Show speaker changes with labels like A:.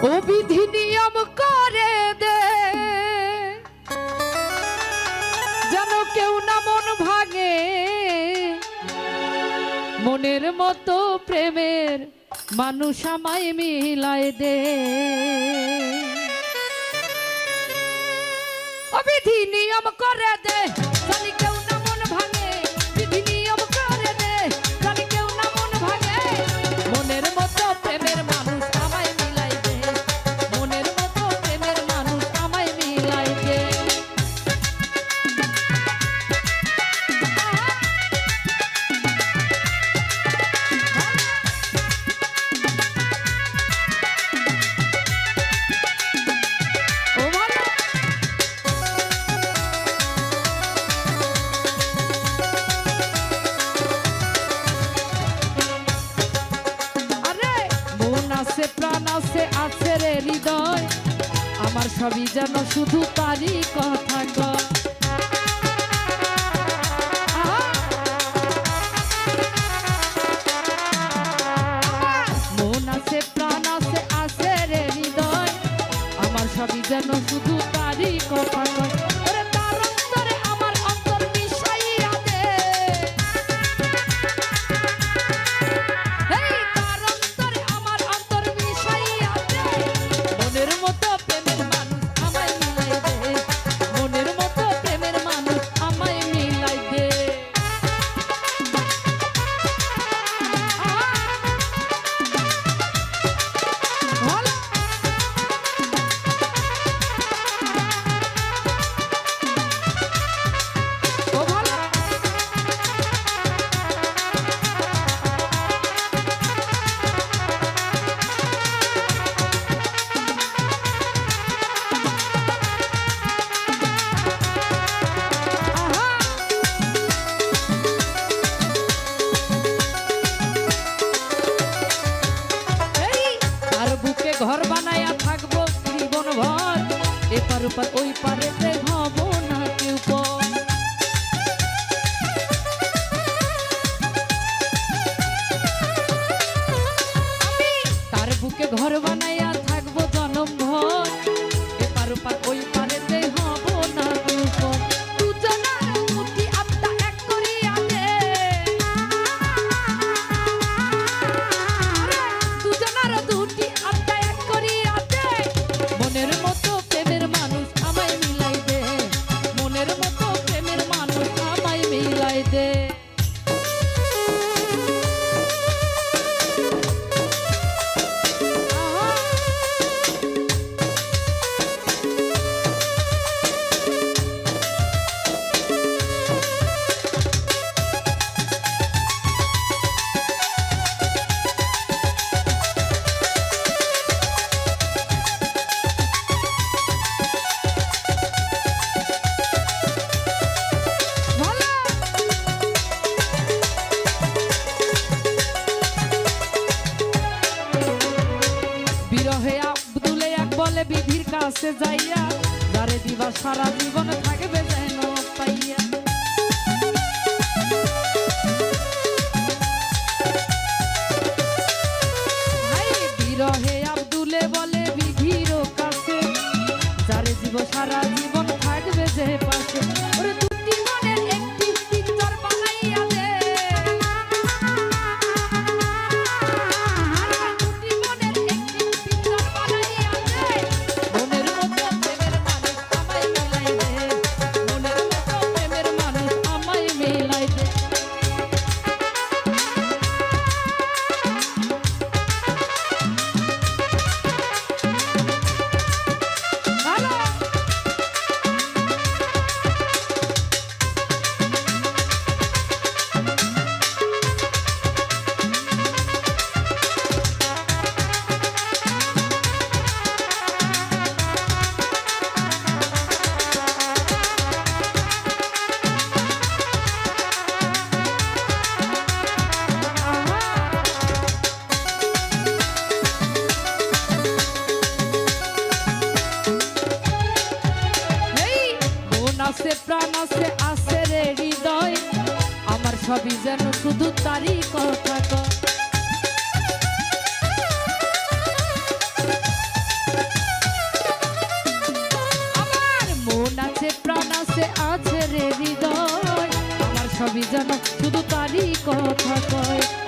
A: ও বিধি নিয়ম করে দে যেন কেউ না মন ভাঙে, মনের মতো প্রেমের মানুষ আমায় মিলাই দে। ও বিধি নিয়ম করে দে জানি কেউ না মন ভাঙে, বিধি নিয়ম করে দে জানি কেউ না মন ভাঙে, মনের মতো প্রেমের মানুষ আমায় মিলাই দে, মনের মতো প্রেমের মানুষ আমায় মিলাই দে। আছে প্রাণ আছে আছে রে হৃদয়, আমার সবই যেন শুধু তারই কথা কয়। মন আছে প্রাণ আছে আছে রে হৃদয়, আমার সবই যেন শুধু তারই কথা কয়। ঘর বানায়া থাকবো জীবন ভর, এপার ওপার ওই পারেতে হব না কেউ পর। আমি তার বুকে ঘর বানায়া থাকবো জনম ভর, এপার ওপার ওই পারেতে হব না কেউ পর। বিধির কাছে যাইয়া যারে দিবা সারা জীবন থাকবে যেন পাইয়া। বিরহে আব্দুলে বলে বিধির কাছে যারে দিব সারা জীবন থাকবে যে পাশে। আছে প্রাণ আছে আছে রে হৃদয়, আমার সবই যেন শুধু তারই কথা কয়। যেন শুধু তারই কথা কয়।